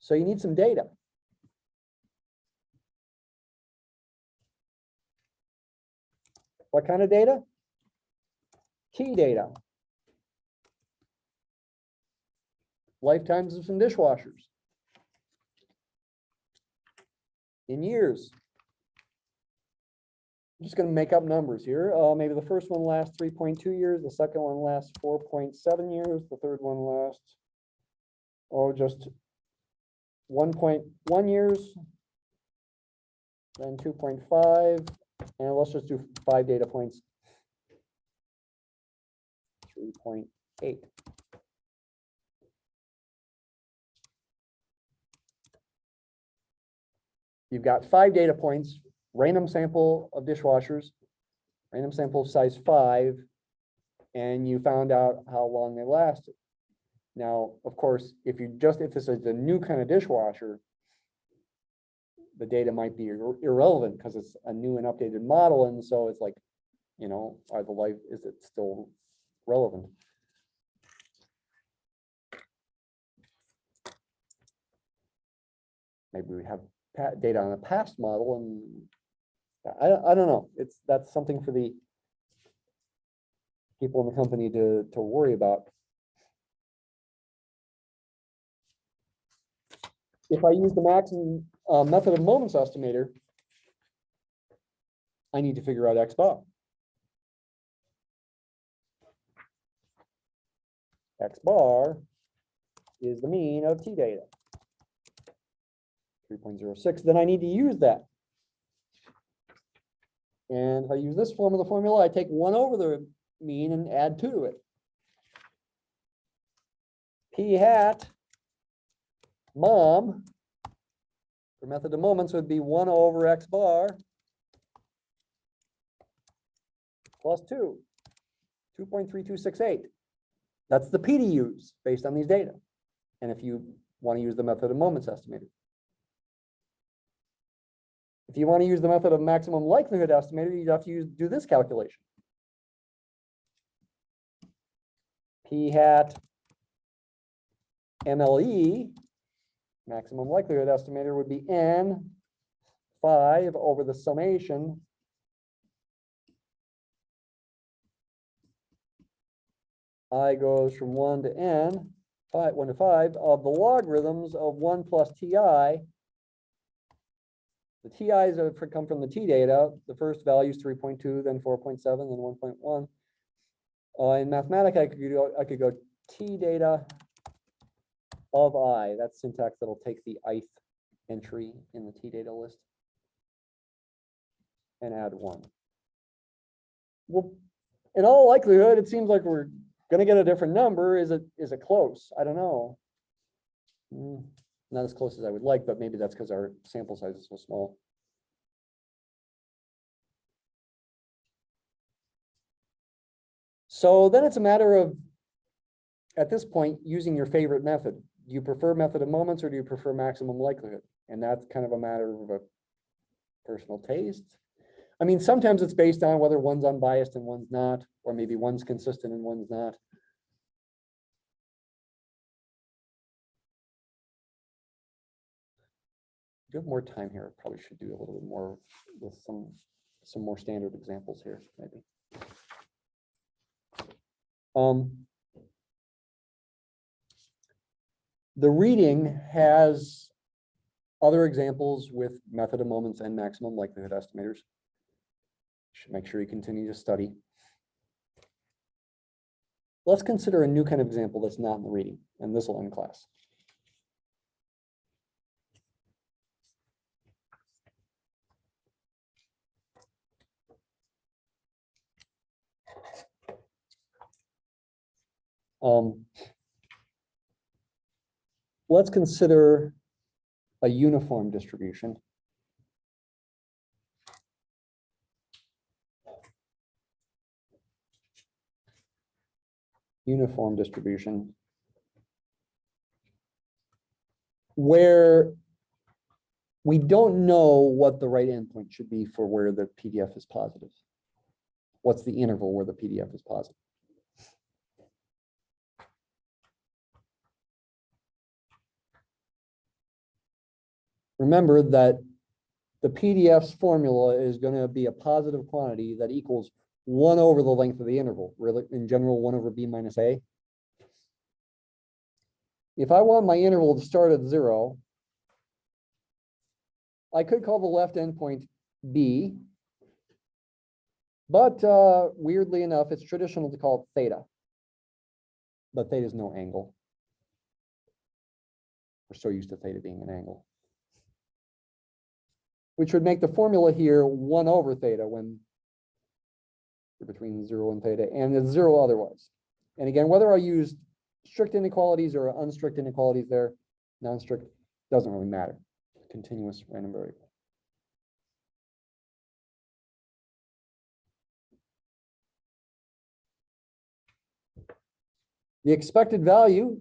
So you need some data. What kind of data? T data. Lifetimes of some dishwashers. In years. I'm just going to make up numbers here. Maybe the first one lasts 3.2 years. The second one lasts 4.7 years. The third one lasts, just 1.1 years. Then 2.5. And let's just do 5 data points. 3.8. You've got 5 data points, random sample of dishwashers, random sample size 5, and you found out how long they lasted. Now, of course, if this is a new kind of dishwasher, the data might be irrelevant because it's a new and updated model, and so it's like, is it still relevant? Maybe we have data on a past model, and I don't know. That's something for the people in the company to worry about. If I use the maximum method of moments estimator, I need to figure out X bar. X bar is the mean of T data. 3.06, then I need to use that. And if I use this form of the formula, I take 1 over the mean and add 2 to it. P hat M.O.M for method of moments would be 1 over X bar plus 2, 2.3268. That's the P to use based on these data. And if you want to use the method of moments estimator. If you want to use the method of maximum likelihood estimator, you'd have to do this calculation. P hat M.L.E, maximum likelihood estimator, would be N 5 over the summation I goes from 1 to N, 1 to 5 of the logarithms of 1 plus TI. The TIs come from the T data. The first value is 3.2, then 4.7, then 1.1. In Mathematica, I could go T data of I. That's syntax that'll take the ith entry in the T data list and add 1. Well, in all likelihood, it seems like we're going to get a different number. Is it close? I don't know. Not as close as I would like, but maybe that's because our sample size is so small. So then it's a matter of, at this point, using your favorite method. Do you prefer method of moments or do you prefer maximum likelihood? And that's kind of a matter of a personal taste. I mean, sometimes it's based on whether one's unbiased and one's not, or maybe one's consistent and one's not. If you have more time here, I probably should do a little bit more with some more standard examples here, maybe. The reading has other examples with method of moments and maximum likelihood estimators. Should make sure you continue to study. Let's consider a new kind of example that's not in the reading, and this will end class. Let's consider a uniform distribution. Uniform distribution where we don't know what the right endpoint should be for where the PDF is positive. What's the interval where the PDF is positive? Remember that the PDF's formula is going to be a positive quantity that equals 1 over the length of the interval, really, in general, 1 over b minus a. If I want my interval to start at 0, I could call the left endpoint b, but weirdly enough, it's traditional to call it theta. But theta is no angle. We're so used to theta being an angle. Which would make the formula here 1 over theta when you're between 0 and theta, and it's 0 otherwise. And again, whether I use strict inequalities or unstrict inequalities there, non-strict, doesn't really matter. Continuous random variable. The expected value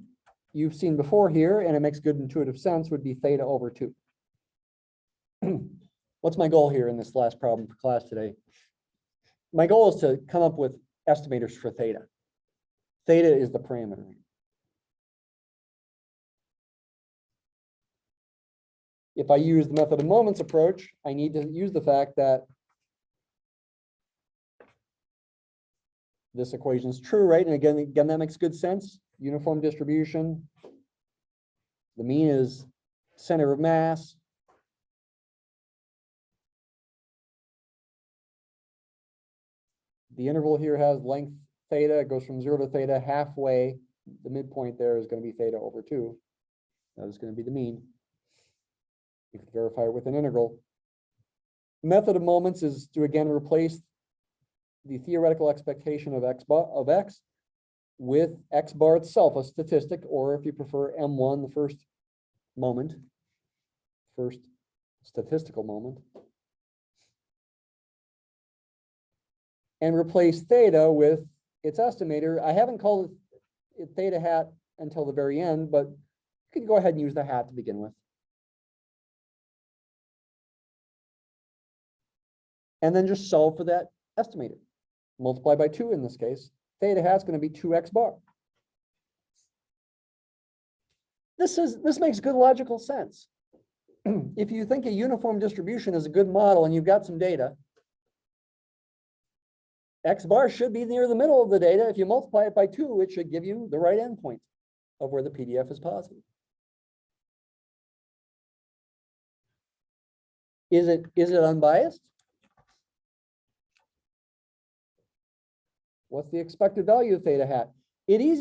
you've seen before here, and it makes good intuitive sense, would be theta over 2. What's my goal here in this last problem for class today? My goal is to come up with estimators for theta. Theta is the parameter. If I use the method of moments approach, I need to use the fact that this equation is true, right? And again, that makes good sense. Uniform distribution. The mean is center of mass. The interval here has length theta. It goes from 0 to theta halfway. The midpoint there is going to be theta over 2. That is going to be the mean. You can verify it with an integral. Method of moments is to again replace the theoretical expectation of x with x bar itself, a statistic, or if you prefer M.1, the first moment, first statistical moment. And replace theta with its estimator. I haven't called it theta hat until the very end, but you could go ahead and use the hat to begin with. And then just solve for that estimator. Multiply by 2 in this case. Theta hat's going to be 2x bar. This makes good logical sense. If you think a uniform distribution is a good model and you've got some data, x bar should be near the middle of the data. If you multiply it by 2, it should give you the right endpoint of where the PDF is positive. Is it unbiased? What's the expected value of theta hat? It is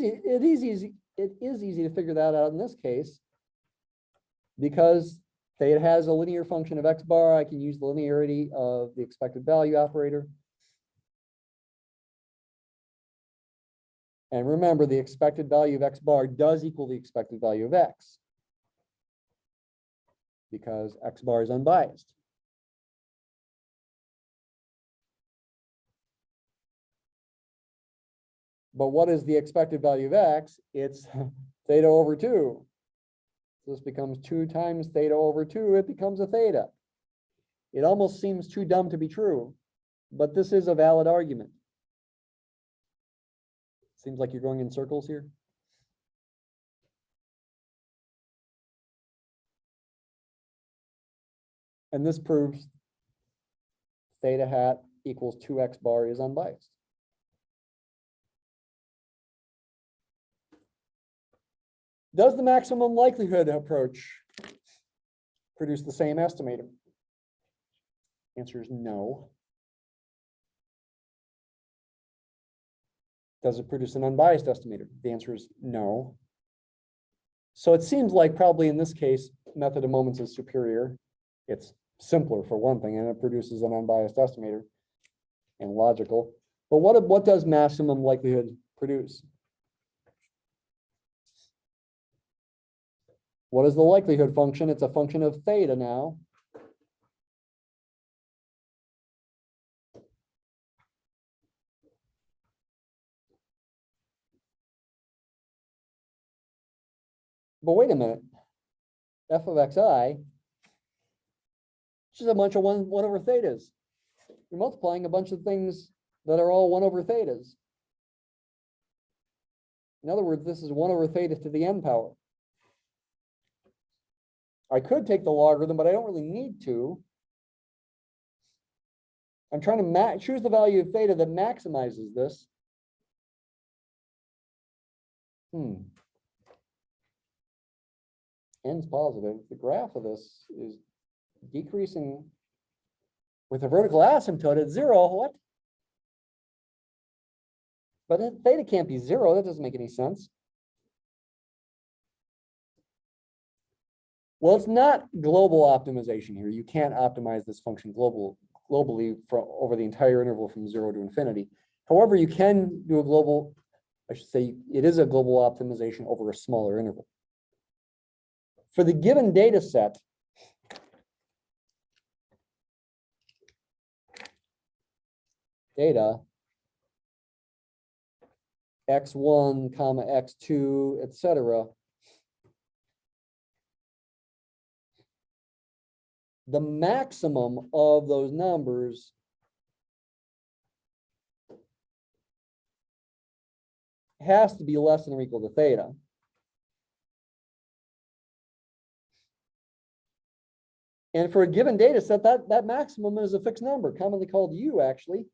easy to figure that out in this case because theta has a linear function of x bar. I can use the linearity of the expected value operator. And remember, the expected value of x bar does equal the expected value of x because x bar is unbiased. But what is the expected value of x? It's theta over 2. So this becomes 2 times theta over 2. It becomes a theta. It almost seems too dumb to be true, but this is a valid argument. Seems like you're going in circles here. And this proves theta hat equals 2x bar is unbiased. Does the maximum likelihood approach produce the same estimator? Answer is no. Does it produce an unbiased estimator? The answer is no. So it seems like probably in this case, method of moments is superior. It's simpler for one thing, and it produces an unbiased estimator and logical. But what does maximum likelihood produce? What is the likelihood function? It's a function of theta now. But wait a minute. F of xi, which is a bunch of 1 over thetas. You're multiplying a bunch of things that are all 1 over thetas. In other words, this is 1 over theta to the n power. I could take the logarithm, but I don't really need to. I'm trying to choose the value of theta that maximizes this. N's positive. The graph of this is decreasing with a vertical asymptote at 0. What? But theta can't be 0. That doesn't make any sense. Well, it's not global optimization here. You can't optimize this function globally over the entire interval from 0 to infinity. However, you can do a global, I should say, it is a global optimization over a smaller interval. For the given data set, data x1, x2, etc., the maximum of those numbers has to be less than or equal to theta. And for a given data set, that maximum is a fixed number, commonly called u, actually,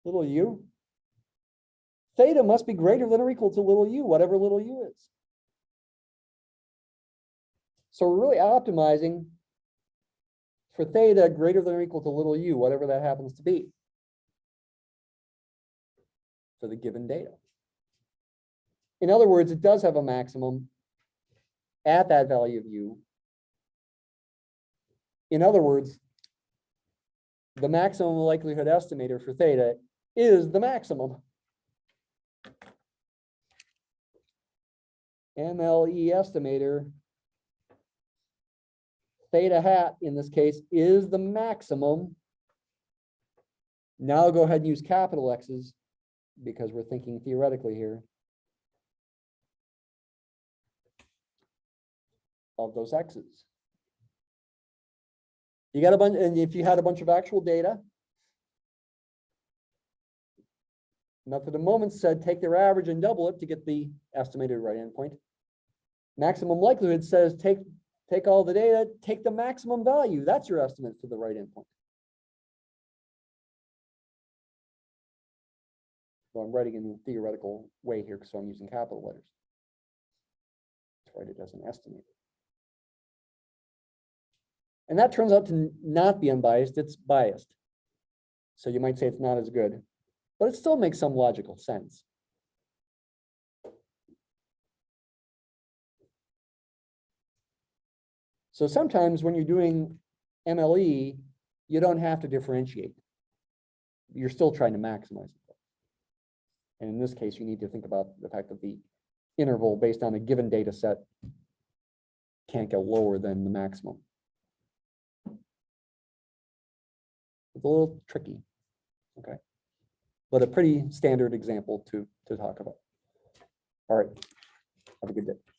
little u. Theta must be greater than or equal to little u, whatever little u is. So we're really optimizing for theta greater than or equal to little u, whatever that happens to be, for the given data. In other words, it does have a maximum at that value of u. In other words, the maximum likelihood estimator for theta is the maximum. M.L.E. estimator, theta hat in this case is the maximum. Now I'll go ahead and use capital X's because we're thinking theoretically here of those X's. You got a bunch, and if you had a bunch of actual data, method of moments said take their average and double it to get the estimated right endpoint. Maximum likelihood says take all the data, take the maximum value. That's your estimate for the right endpoint. So I'm writing in a theoretical way here, so I'm using capital letters. Let's write it as an estimate. And that turns out to not be unbiased, it's biased. So you might say it's not as good, but it still makes some logical sense. So sometimes when you're doing M.L.E, you don't have to differentiate. You're still trying to maximize it. And in this case, you need to think about the fact that the interval based on a given data set can't go lower than the maximum. It's a little tricky, okay? but a pretty standard example to talk about. All right, have a good day.